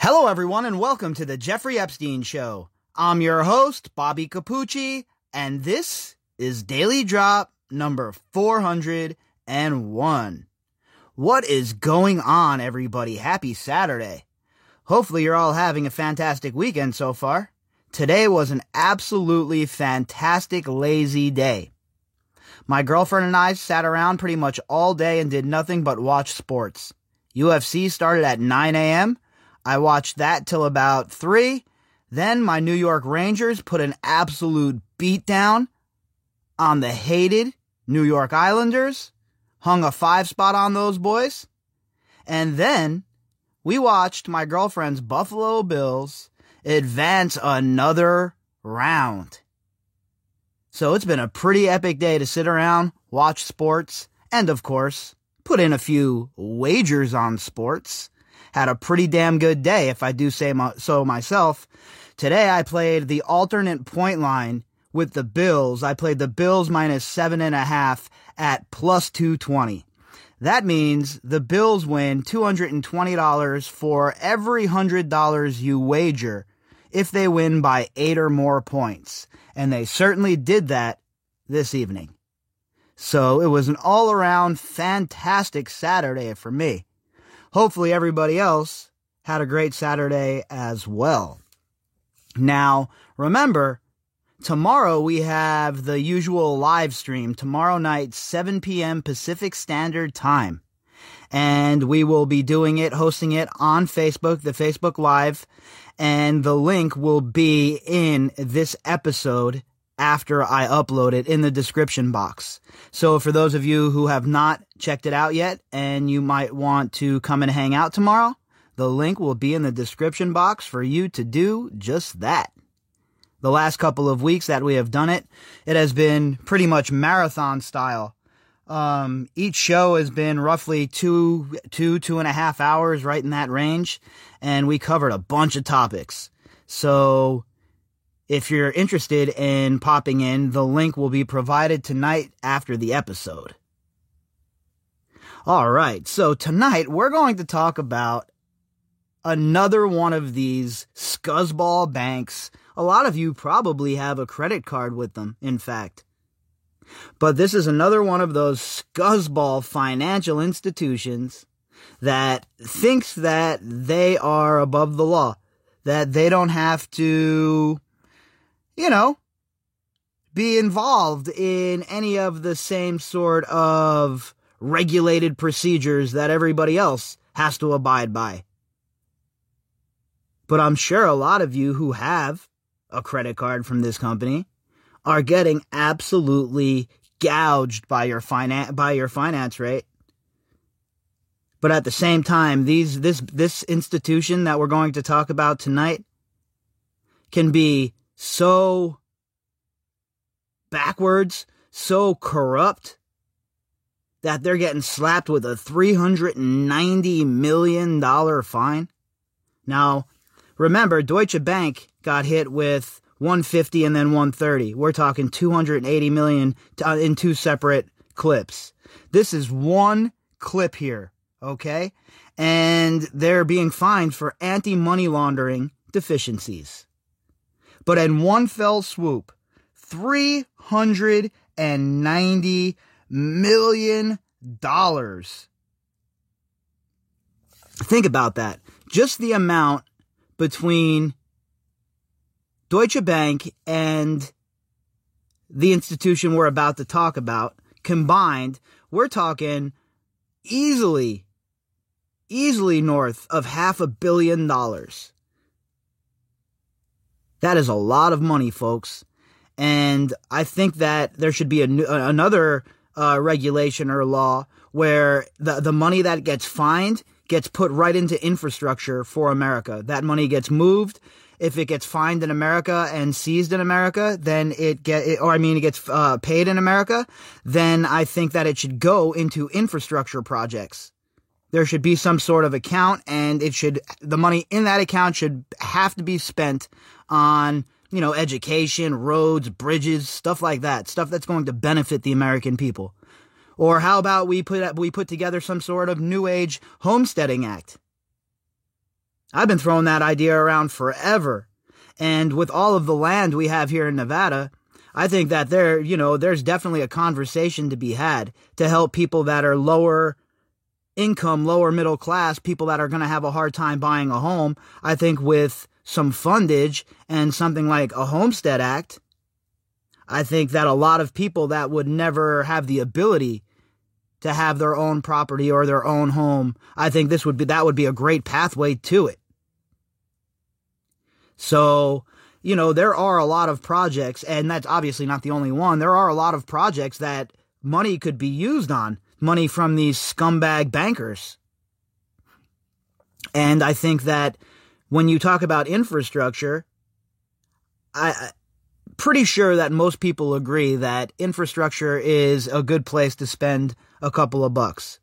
Hello, everyone, and welcome to the Jeffrey Epstein Show. I'm your host, Bobby Capucci, and this is Daily Drop number 401. What is going on, everybody? Happy Saturday. Hopefully you're all having a fantastic weekend so far. Today was an absolutely fantastic, lazy day. My girlfriend and I sat around pretty much all day and did nothing but watch sports. UFC started at 9 a.m., I watched that till about 3. Then my New York Rangers put an absolute beatdown on the hated New York Islanders. Hung a 5 spot on those boys. And then we watched my girlfriend's Buffalo Bills advance another round. So it's been a pretty epic day to sit around, watch sports, and of course, put in a few wagers on sports. Had a pretty damn good day, if I do say so myself. Today I played the alternate point line with the Bills. I played the Bills minus 7.5 at plus 220. That means the Bills win $220 for every $100 you wager if they win by 8 or more points. And they certainly did that this evening. So it was an all-around fantastic Saturday for me. Hopefully everybody else had a great Saturday as well. Now, remember, tomorrow we have the usual live stream, tomorrow night, 7 p.m. Pacific Standard Time. And we will be hosting it on Facebook, the Facebook Live, and the link will be in this episode after I upload it in the description box. So for those of you who have not checked it out yet and you might want to come and hang out tomorrow, the link will be in the description box for you to do just that. The last couple of weeks that we have done it, it has been pretty much marathon style. Each show has been roughly 2.5 hours, right in that range, and we covered a bunch of topics. So if you're interested in popping in, the link will be provided tonight after the episode. All right, so tonight we're going to talk about another one of these scuzzball banks. A lot of you probably have a credit card with them, in fact. But this is another one of those scuzzball financial institutions that thinks that they are above the law, that they don't have to be involved in any of the same sort of regulated procedures that everybody else has to abide by. But I'm sure a lot of you who have a credit card from this company are getting absolutely gouged by your finance rate. But at the same time, this institution that we're going to talk about tonight can be so backwards, so corrupt, that they're getting slapped with a $390 million fine. Now, remember, Deutsche Bank got hit with 150 and then 130. We're talking 280 million in two separate clips. This is one clip here, okay? And they're being fined for anti-money laundering deficiencies. But in one fell swoop, $390 million. Think about that. Just the amount between Deutsche Bank and the institution we're about to talk about combined, we're talking easily north of $500 million. That is a lot of money, folks. And I think that there should be another regulation or law where the money that gets fined gets put right into infrastructure for America. That money gets moved. If it gets fined in America and seized in America, then it gets paid in America, then I think that it should go into infrastructure projects. There should be some sort of account, and the money in that account should have to be spent on, education, roads, bridges, stuff like that, stuff that's going to benefit the American people. Or how about we put together some sort of new age homesteading act? I've been throwing that idea around forever. And with all of the land we have here in Nevada, I think that there's definitely a conversation to be had to help people that are lower income, lower middle class, people that are going to have a hard time buying a home. I think with some fundage and something like a Homestead Act, I think that a lot of people that would never have the ability to have their own property or their own home, I think that would be a great pathway to it. So, there are a lot of projects, and that's obviously not the only one. There are a lot of projects that money could be used on, money from these scumbag bankers. And I think that when you talk about infrastructure, I'm pretty sure that most people agree that infrastructure is a good place to spend a couple of bucks.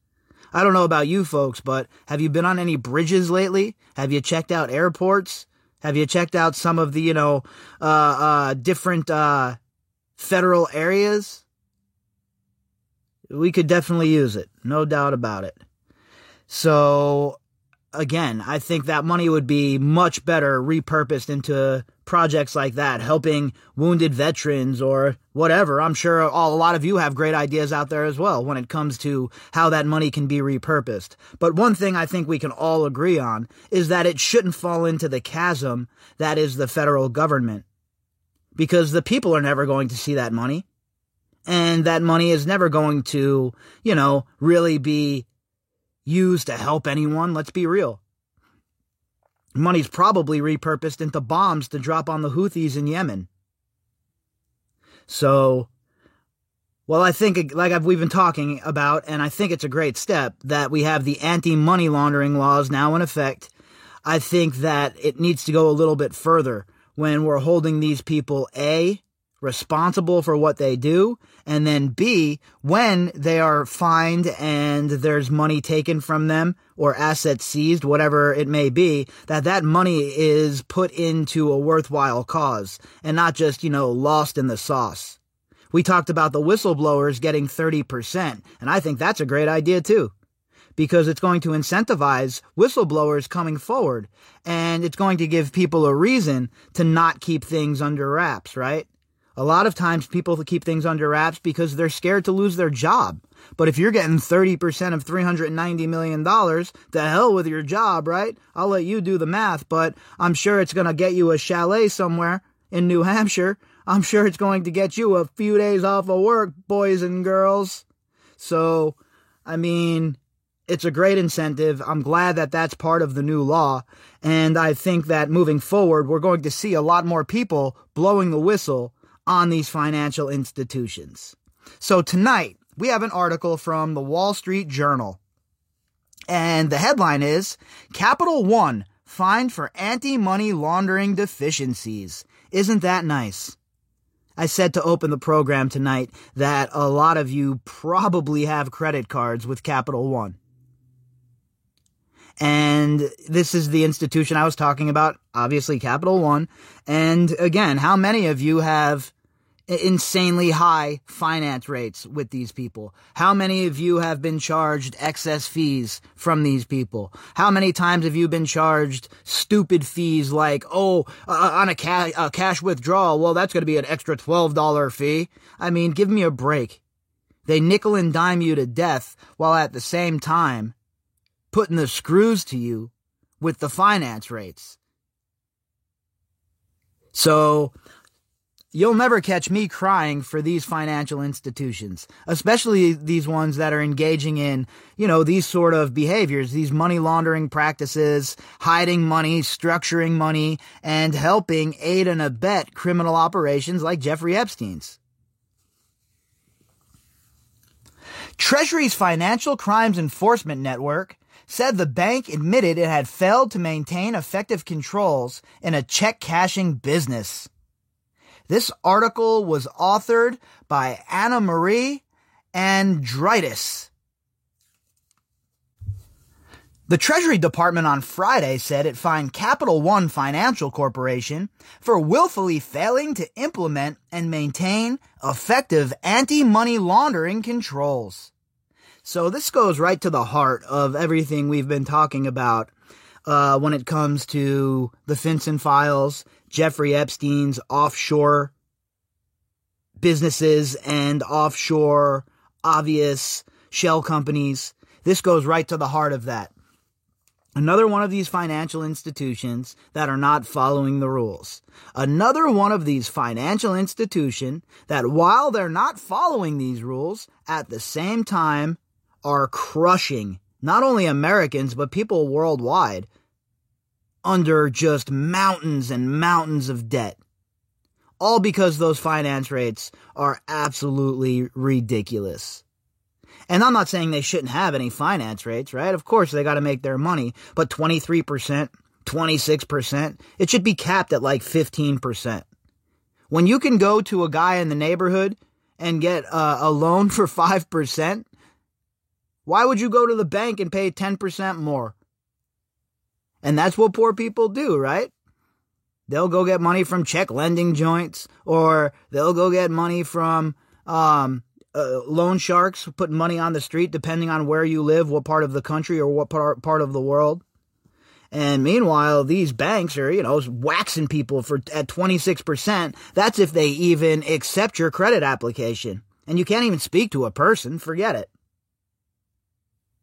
I don't know about you folks, but have you been on any bridges lately? Have you checked out airports? Have you checked out some of the, different federal areas? We could definitely use it. No doubt about it. So, again, I think that money would be much better repurposed into projects like that, helping wounded veterans or whatever. I'm sure a lot of you have great ideas out there as well when it comes to how that money can be repurposed. But one thing I think we can all agree on is that it shouldn't fall into the chasm that is the federal government, because the people are never going to see that money. And that money is never going to, really be used to help anyone. Let's be real. Money's probably repurposed into bombs to drop on the Houthis in Yemen. So, well, I think, we've been talking about, and I think it's a great step, that we have the anti-money laundering laws now in effect. I think that it needs to go a little bit further when we're holding these people, A, responsible for what they do, and then B, when they are fined and there's money taken from them or assets seized, whatever it may be, that money is put into a worthwhile cause and not just, lost in the sauce. We talked about the whistleblowers getting 30%, and I think that's a great idea too, because it's going to incentivize whistleblowers coming forward, and it's going to give people a reason to not keep things under wraps, right? A lot of times people keep things under wraps because they're scared to lose their job. But if you're getting 30% of $390 million, the hell with your job, right? I'll let you do the math, but I'm sure it's going to get you a chalet somewhere in New Hampshire. I'm sure it's going to get you a few days off of work, boys and girls. So, it's a great incentive. I'm glad that that's part of the new law. And I think that moving forward, we're going to see a lot more people blowing the whistle on these financial institutions. So tonight, we have an article from the Wall Street Journal. And the headline is, Capital One fined for anti-money laundering deficiencies. Isn't that nice? I said to open the program tonight that a lot of you probably have credit cards with Capital One. And this is the institution I was talking about, obviously Capital One. And again, how many of you have insanely high finance rates with these people? How many of you have been charged excess fees from these people? How many times have you been charged stupid fees like, on a cash withdrawal, well, that's going to be an extra $12 fee? Give me a break. They nickel and dime you to death while at the same time putting the screws to you with the finance rates. So, you'll never catch me crying for these financial institutions, especially these ones that are engaging in, these sort of behaviors, these money laundering practices, hiding money, structuring money, and helping aid and abet criminal operations like Jeffrey Epstein's. Treasury's Financial Crimes Enforcement Network said the bank admitted it had failed to maintain effective controls in a check cashing business. This article was authored by Anna Marie Andritis. The Treasury Department on Friday said it fined Capital One Financial Corporation for willfully failing to implement and maintain effective anti-money laundering controls. So this goes right to the heart of everything we've been talking about when it comes to the FinCEN files, Jeffrey Epstein's offshore businesses and offshore obvious shell companies. This goes right to the heart of that. Another one of these financial institutions that are not following the rules. Another one of these financial institutions that, while they're not following these rules, at the same time are crushing not only Americans, but people worldwide under just mountains and mountains of debt. All because those finance rates are absolutely ridiculous. And I'm not saying they shouldn't have any finance rates, right? Of course, they got to make their money. But 23%, 26%, it should be capped at like 15%. When you can go to a guy in the neighborhood and get a loan for 5%, why would you go to the bank and pay 10% more? And that's what poor people do, right? They'll go get money from check lending joints, or they'll go get money from loan sharks, putting money on the street depending on where you live, what part of the country or what part of the world. And meanwhile, these banks are, waxing people at 26%. That's if they even accept your credit application. And you can't even speak to a person. Forget it.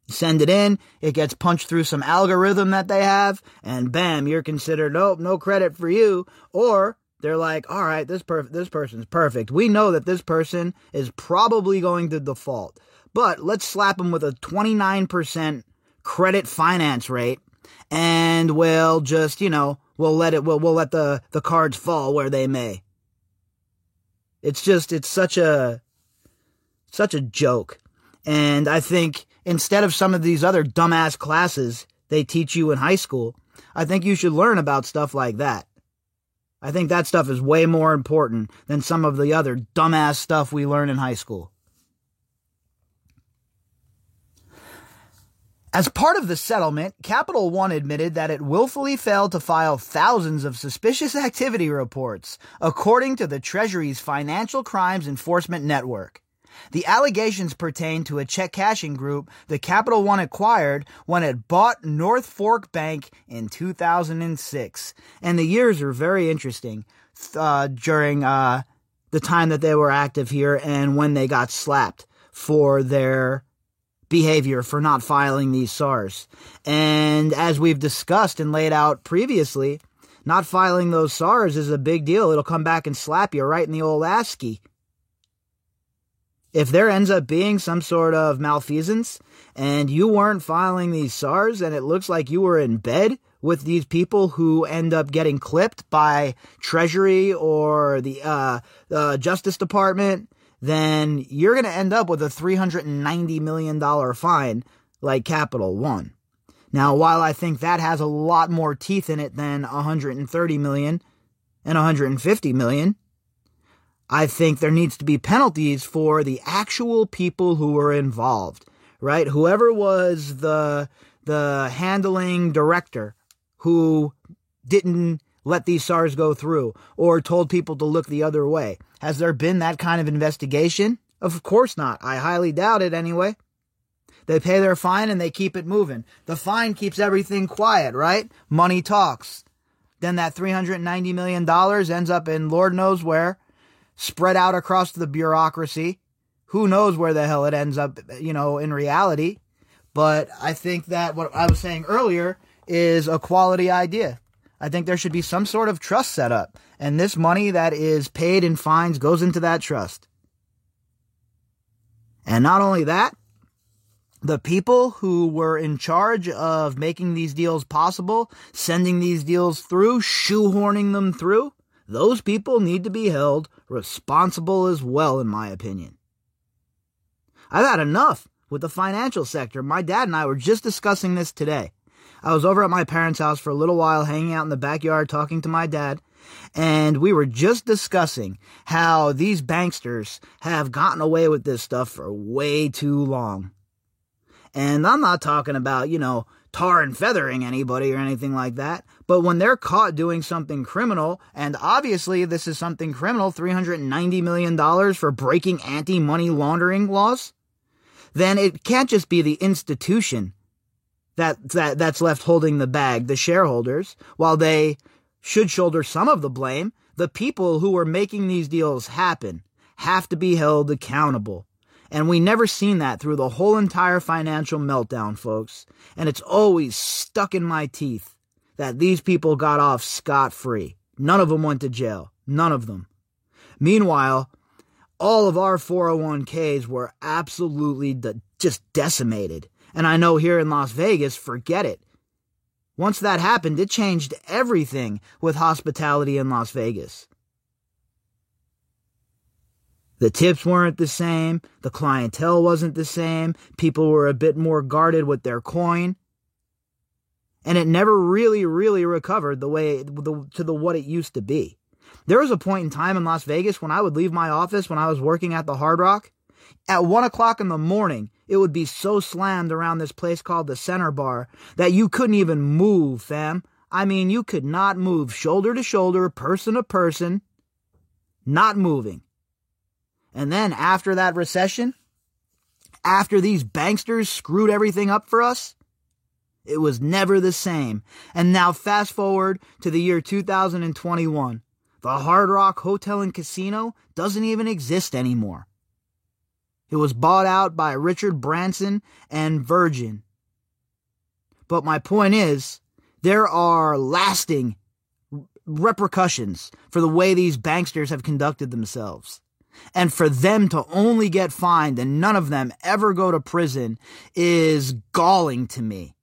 Send it in, it gets punched through some algorithm that they have, and bam, you're considered, nope, no credit for you. Or they're like, all right, this person's perfect. We know that this person is probably going to default, but let's slap them with a 29% credit finance rate, and we'll just, we'll let the cards fall where they may. It's such a joke. And I think instead of some of these other dumbass classes they teach you in high school, I think you should learn about stuff like that. I think that stuff is way more important than some of the other dumbass stuff we learn in high school. As part of the settlement, Capital One admitted that it willfully failed to file thousands of suspicious activity reports, according to the Treasury's Financial Crimes Enforcement Network. The allegations pertain to a check cashing group the Capital One acquired when it bought North Fork Bank in 2006. And the years are very interesting during the time that they were active here and when they got slapped for their behavior for not filing these SARs. And as we've discussed and laid out previously, not filing those SARs is a big deal. It'll come back and slap you right in the old ASCII. If there ends up being some sort of malfeasance and you weren't filing these SARs and it looks like you were in bed with these people who end up getting clipped by Treasury or the Justice Department, then you're going to end up with a $390 million fine like Capital One. Now, while I think that has a lot more teeth in it than $130 million and $150 million, I think there needs to be penalties for the actual people who were involved, right? Whoever was the handling director who didn't let these SARs go through or told people to look the other way. Has there been that kind of investigation? Of course not. I highly doubt it anyway. They pay their fine and they keep it moving. The fine keeps everything quiet, right? Money talks. Then that $390 million ends up in Lord knows where, spread out across the bureaucracy. Who knows where the hell it ends up, in reality. But I think that what I was saying earlier is a quality idea. I think there should be some sort of trust set up. And this money that is paid in fines goes into that trust. And not only that, the people who were in charge of making these deals possible, sending these deals through, shoehorning them through, those people need to be held responsible as well, in my opinion. I've had enough with the financial sector. My dad and I were just discussing this today. I was over at my parents' house for a little while, hanging out in the backyard, talking to my dad, and we were just discussing how these banksters have gotten away with this stuff for way too long. And I'm not talking about, tar and feathering anybody or anything like that. But when they're caught doing something criminal, and obviously this is something criminal, $390 million for breaking anti-money laundering laws, then it can't just be the institution that's left holding the bag, the shareholders, while they should shoulder some of the blame. The people who were making these deals happen have to be held accountable. And we never seen that through the whole entire financial meltdown, folks. And it's always stuck in my teeth that these people got off scot-free. None of them went to jail. None of them. Meanwhile, all of our 401ks were absolutely just decimated. And I know here in Las Vegas, forget it. Once that happened, it changed everything with hospitality in Las Vegas. The tips weren't the same. The clientele wasn't the same. People were a bit more guarded with their coin. And it never really recovered what it used to be. There was a point in time in Las Vegas when I would leave my office when I was working at the Hard Rock. At 1 o'clock in the morning, it would be so slammed around this place called the Center Bar that you couldn't even move, fam. I mean, you could not move shoulder to shoulder, person to person, not moving. And then after that recession, after these banksters screwed everything up for us, it was never the same. And now fast forward to the year 2021. The Hard Rock Hotel and Casino doesn't even exist anymore. It was bought out by Richard Branson and Virgin. But my point is, there are lasting repercussions for the way these banksters have conducted themselves. And for them to only get fined and none of them ever go to prison is galling to me.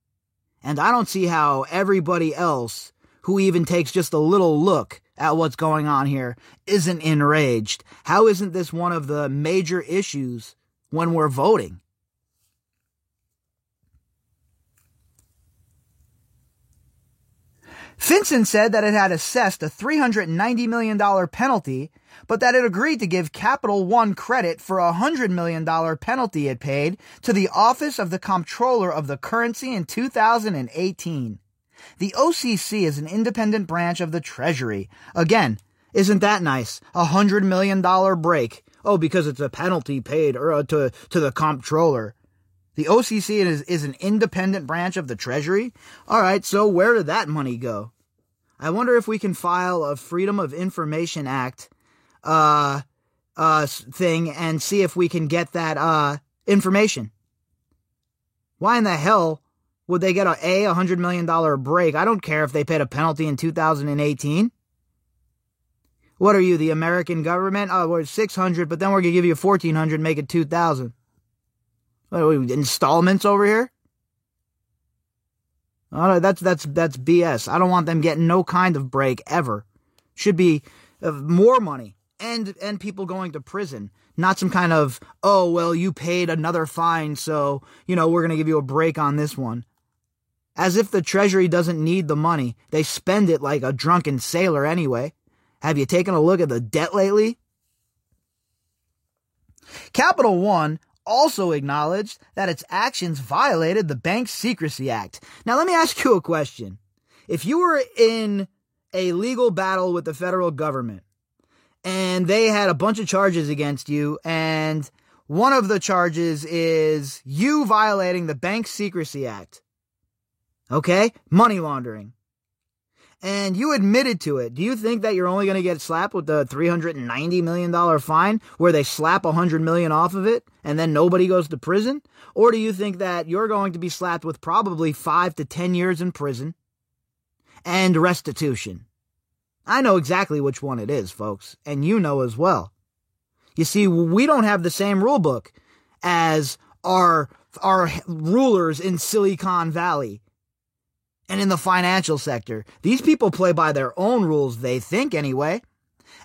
And I don't see how everybody else who even takes just a little look at what's going on here isn't enraged. How isn't this one of the major issues when we're voting? FinCEN said that it had assessed a $390 million penalty, but that it agreed to give Capital One credit for a $100 million penalty it paid to the Office of the Comptroller of the Currency in 2018. The OCC is an independent branch of the Treasury. Again, isn't that nice? A $100 million break. Oh, because it's a penalty paid to the Comptroller. The OCC is an independent branch of the Treasury? All right, so where did that money go? I wonder if we can file a Freedom of Information Act thing and see if we can get that information. Why in the hell would they get a $100 million break? I don't care if they paid a penalty in 2018. What are you, the American government? Oh, we're 600, but then we're going to give you 1,400, make it 2,000. What are we, installments over here? Oh, that's BS. I don't want them getting no kind of break ever. Should be more money and people going to prison. Not some kind of, oh, well, you paid another fine, so, we're going to give you a break on this one. As if the Treasury doesn't need the money. They spend it like a drunken sailor anyway. Have you taken a look at the debt lately? Capital One also acknowledged that its actions violated the Bank Secrecy Act. Now, let me ask you a question. If you were in a legal battle with the federal government and they had a bunch of charges against you, and one of the charges is you violating the Bank Secrecy Act, okay? Money laundering. And you admitted to it. Do you think that you're only going to get slapped with the $390 million fine where they slap $100 million off of it and then nobody goes to prison? Or do you think that you're going to be slapped with probably 5 to 10 years in prison and restitution? I know exactly which one it is, folks, and you know as well. You see, we don't have the same rule book as our rulers in Silicon Valley. And in the financial sector, these people play by their own rules, they think anyway.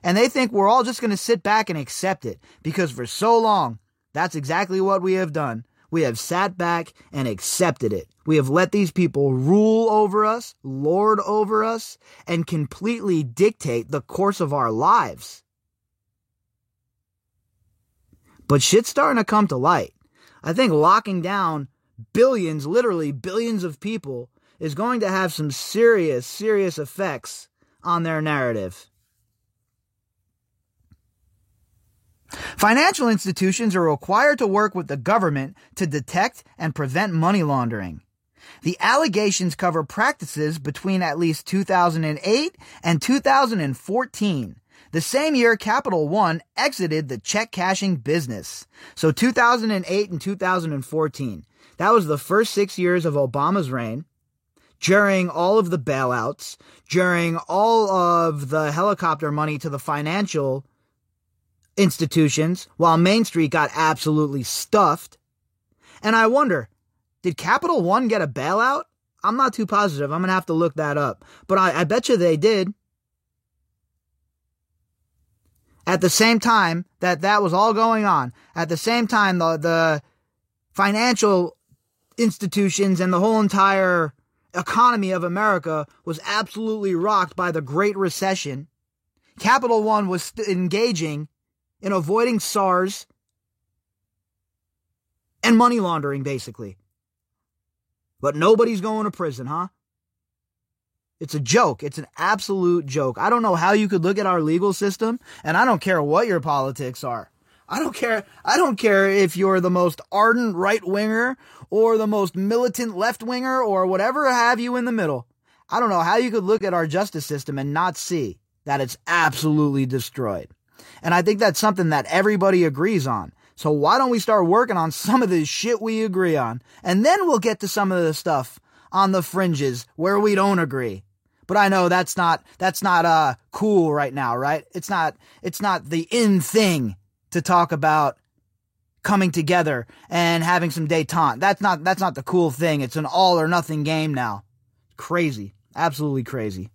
And they think we're all just going to sit back and accept it. Because for so long, that's exactly what we have done. We have sat back and accepted it. We have let these people rule over us, lord over us, and completely dictate the course of our lives. But shit's starting to come to light. I think locking down billions, literally billions of people is going to have some serious effects on their narrative. Financial institutions are required to work with the government to detect and prevent money laundering. The allegations cover practices between at least 2008 and 2014. The same year Capital One exited the check cashing business. So 2008 and 2014. That was the first 6 years of Obama's reign. During all of the bailouts, during all of the helicopter money to the financial institutions, while Main Street got absolutely stuffed. And I wonder, did Capital One get a bailout? I'm not too positive. I'm going to have to look that up. But I bet you they did. At the same time that was all going on, at the same time the financial institutions and the whole entire economy of America was absolutely rocked by the Great Recession, Capital One was engaging in avoiding SARS and money laundering, basically. But nobody's going to prison, huh? It's a joke. It's an absolute joke. I don't know how you could look at our legal system, and I don't care what your politics are. I don't care if you're the most ardent right-winger or the most militant left-winger or whatever have you in the middle. I don't know how you could look at our justice system and not see that it's absolutely destroyed. And I think that's something that everybody agrees on. So why don't we start working on some of the shit we agree on? And then we'll get to some of the stuff on the fringes where we don't agree. But I know that's not cool right now, right? It's not the in thing to talk about coming together and having some détente. That's not the cool thing. It's an all or nothing game now. Crazy. Absolutely crazy.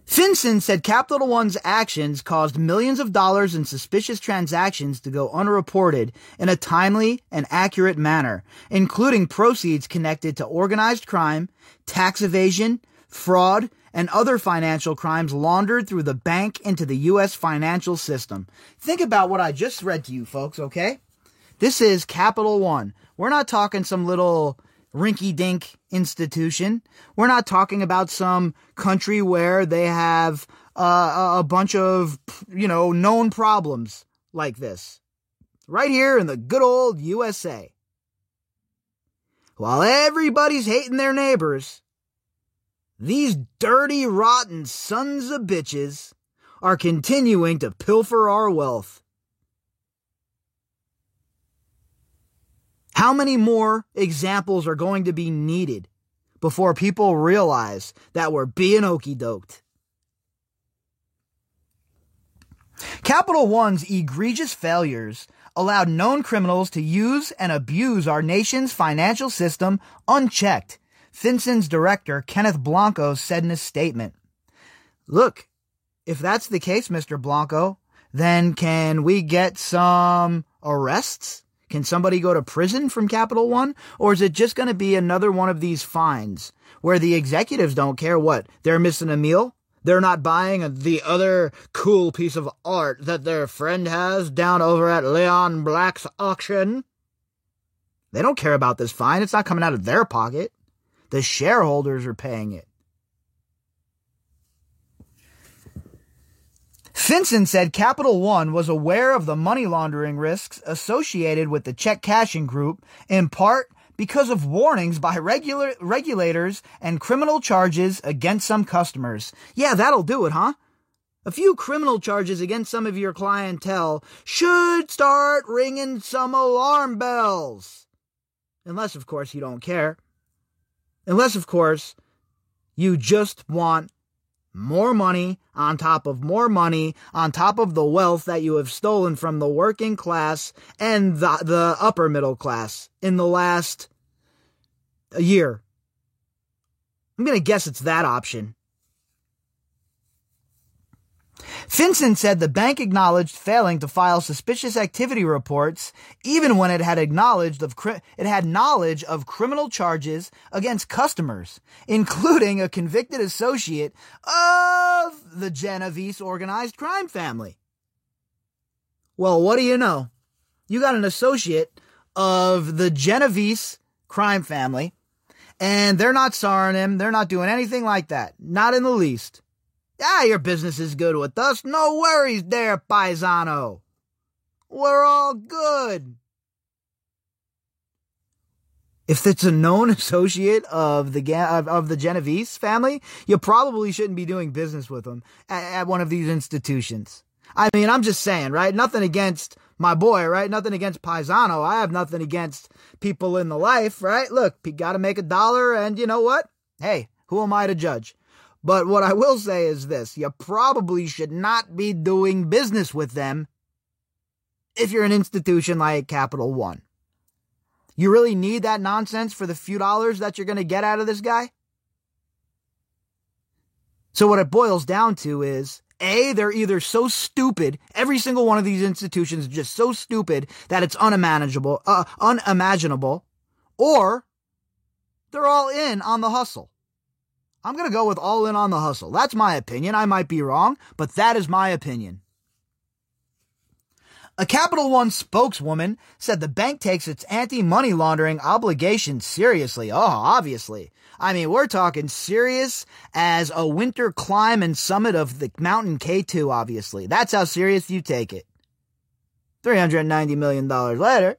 FinCEN said Capital One's actions caused millions of dollars in suspicious transactions to go unreported in a timely and accurate manner, including proceeds connected to organized crime, tax evasion, fraud, and other financial crimes laundered through the bank into the U.S. financial system. Think about what I just read to you, folks, okay? This is Capital One. We're not talking some little rinky-dink institution. We're not talking about some country where they have a bunch of, known problems like this. Right here in the good old USA. While everybody's hating their neighbors, these dirty, rotten sons of bitches are continuing to pilfer our wealth. How many more examples are going to be needed before people realize that we're being okey-doked? Capital One's egregious failures allowed known criminals to use and abuse our nation's financial system unchecked, FinCEN's director, Kenneth Blanco, said in a statement. Look, if that's the case, Mr. Blanco, then can we get some arrests? Can somebody go to prison from Capital One? Or is it just going to be another one of these fines where the executives don't care what? They're missing a meal? They're not buying the other cool piece of art that their friend has down over at Leon Black's auction? They don't care about this fine. It's not coming out of their pocket. The shareholders are paying it. FinCEN said Capital One was aware of the money laundering risks associated with the check cashing group, in part because of warnings by regulators and criminal charges against some customers. Yeah, that'll do it, huh? A few criminal charges against some of your clientele should start ringing some alarm bells. Unless, of course, you don't care. Unless, of course, you just want more money on top of more money on top of the wealth that you have stolen from the working class and the upper middle class in the last year. I'm going to guess it's that option. FinCEN said the bank acknowledged failing to file suspicious activity reports even when it had knowledge of criminal charges against customers, including a convicted associate of the Genovese organized crime family. Well, what do you know? You got an associate of the Genovese crime family, and they're not SARing him. They're not doing anything like that. Not in the least. Your business is good with us. No worries there, paisano. We're all good. If it's a known associate of the Genovese family, you probably shouldn't be doing business with them at one of these institutions. I mean, I'm just saying, right? Nothing against my boy, right? Nothing against Paisano. I have nothing against people in the life, right? Look, you got to make a dollar, and you know what? Hey, who am I to judge? But what I will say is this. You probably should not be doing business with them if you're an institution like Capital One. You really need that nonsense for the few dollars that you're going to get out of this guy? So what it boils down to is, A, they're either so stupid, every single one of these institutions is just so stupid that it's unimaginable, or they're all in on the hustle. I'm going to go with all in on the hustle. That's my opinion. I might be wrong, but that is my opinion. A Capital One spokeswoman said the bank takes its anti-money laundering obligations seriously. Oh, obviously. I mean, we're talking serious as a winter climb and summit of the mountain K2, obviously. That's how serious you take it. $390 million later.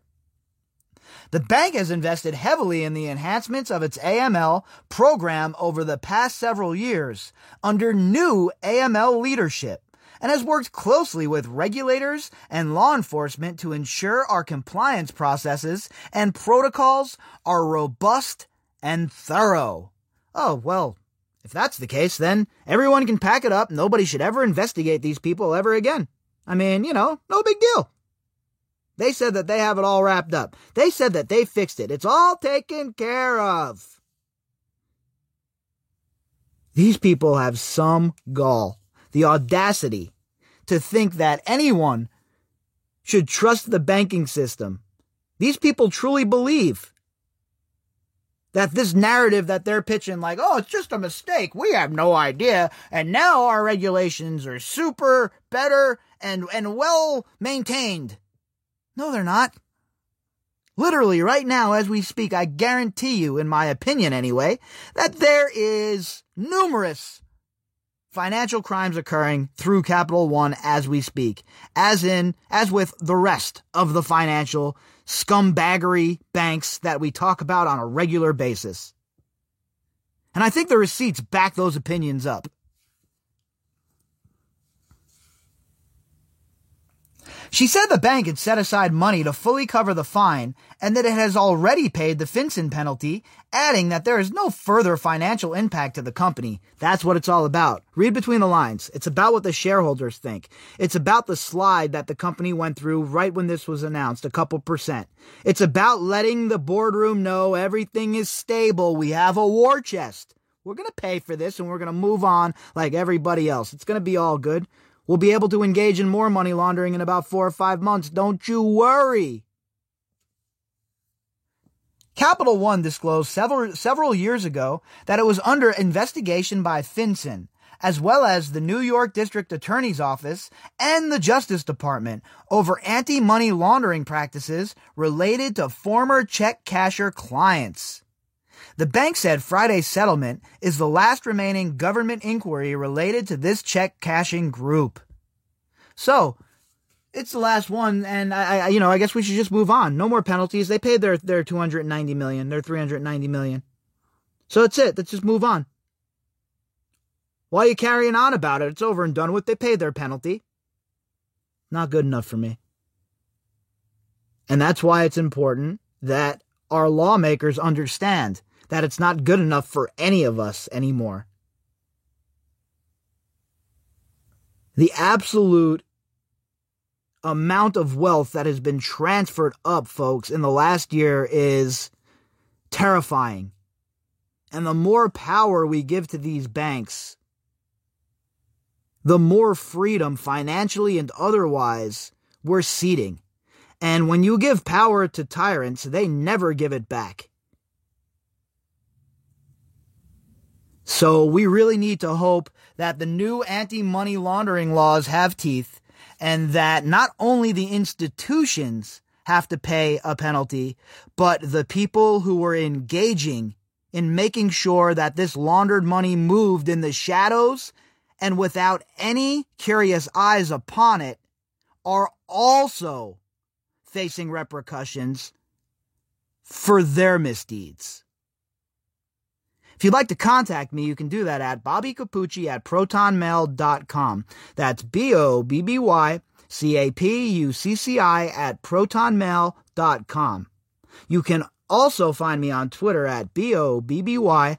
The bank has invested heavily in the enhancements of its AML program over the past several years under new AML leadership, and has worked closely with regulators and law enforcement to ensure our compliance processes and protocols are robust and thorough. Oh, well, if that's the case, then everyone can pack it up. Nobody should ever investigate these people ever again. I mean, no big deal. They said that they have it all wrapped up. They said that they fixed it. It's all taken care of. These people have some gall, the audacity to think that anyone should trust the banking system. These people truly believe that this narrative that they're pitching, like, oh, it's just a mistake, we have no idea, and now our regulations are super better and well maintained. No, they're not. Literally, right now, as we speak, I guarantee you, in my opinion anyway, that there is numerous financial crimes occurring through Capital One as we speak, as with the rest of the financial scumbaggery banks that we talk about on a regular basis. And I think the receipts back those opinions up. She said the bank had set aside money to fully cover the fine and that it has already paid the FinCEN penalty, adding that there is no further financial impact to the company. That's what it's all about. Read between the lines. It's about what the shareholders think. It's about the slide that the company went through right when this was announced, a couple percent. It's about letting the boardroom know everything is stable. We have a war chest. We're going to pay for this and we're going to move on like everybody else. It's going to be all good. We'll be able to engage in more money laundering in about 4 or 5 months. Don't you worry. Capital One disclosed several years ago that it was under investigation by FinCEN, as well as the New York District Attorney's Office and the Justice Department over anti-money laundering practices related to former check casher clients. The bank said Friday's settlement is the last remaining government inquiry related to this check cashing group. So, it's the last one, and I guess we should just move on. No more penalties. They paid their $290 million, their $390 million. So that's it. Let's just move on. Why are you carrying on about it? It's over and done with. They paid their penalty. Not good enough for me. And that's why it's important that our lawmakers understand that it's not good enough for any of us anymore. The absolute amount of wealth that has been transferred up, folks, in the last year is terrifying. And the more power we give to these banks, the more freedom, financially and otherwise, we're ceding. And when you give power to tyrants, they never give it back. So we really need to hope that the new anti-money laundering laws have teeth and that not only the institutions have to pay a penalty, but the people who were engaging in making sure that this laundered money moved in the shadows and without any curious eyes upon it are also facing repercussions for their misdeeds. If you'd like to contact me, you can do that at bobbycapucci@protonmail.com. That's BOBBYCAPUCCI@protonmail.com. You can also find me on Twitter at BOBBY_CAPUCCI.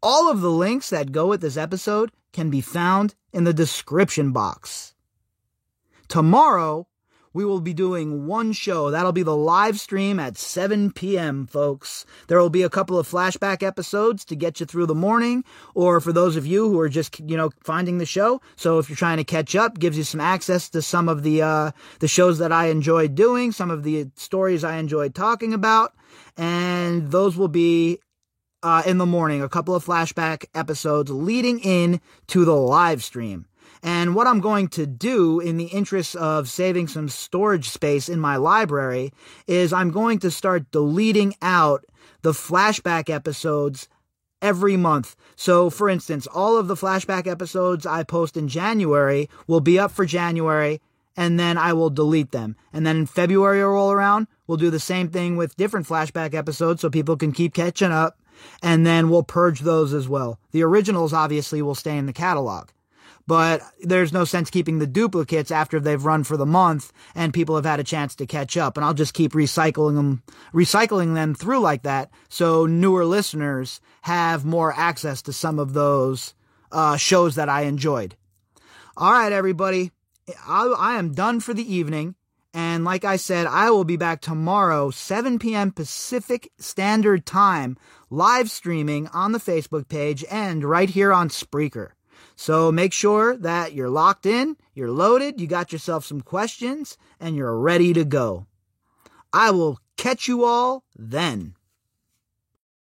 All of the links that go with this episode can be found in the description box. Tomorrow, we will be doing one show. That'll be the live stream at 7 p.m., folks. There will be a couple of flashback episodes to get you through the morning, or for those of you who are just, finding the show. So if you're trying to catch up, gives you some access to some of the shows that I enjoyed doing, some of the stories I enjoyed talking about, and those will be in the morning, a couple of flashback episodes leading in to the live stream. And what I'm going to do in the interest of saving some storage space in my library is I'm going to start deleting out the flashback episodes every month. So, for instance, all of the flashback episodes I post in January will be up for January, and then I will delete them. And then in February will roll around, we'll do the same thing with different flashback episodes so people can keep catching up, and then we'll purge those as well. The originals obviously will stay in the catalog. But there's no sense keeping the duplicates after they've run for the month and people have had a chance to catch up. And I'll just keep recycling them through like that so newer listeners have more access to some of those shows that I enjoyed. All right, everybody. I am done for the evening. And like I said, I will be back tomorrow, 7 p.m. Pacific Standard Time, live streaming on the Facebook page and right here on Spreaker. So make sure that you're locked in, you're loaded, you got yourself some questions, and you're ready to go. I will catch you all then.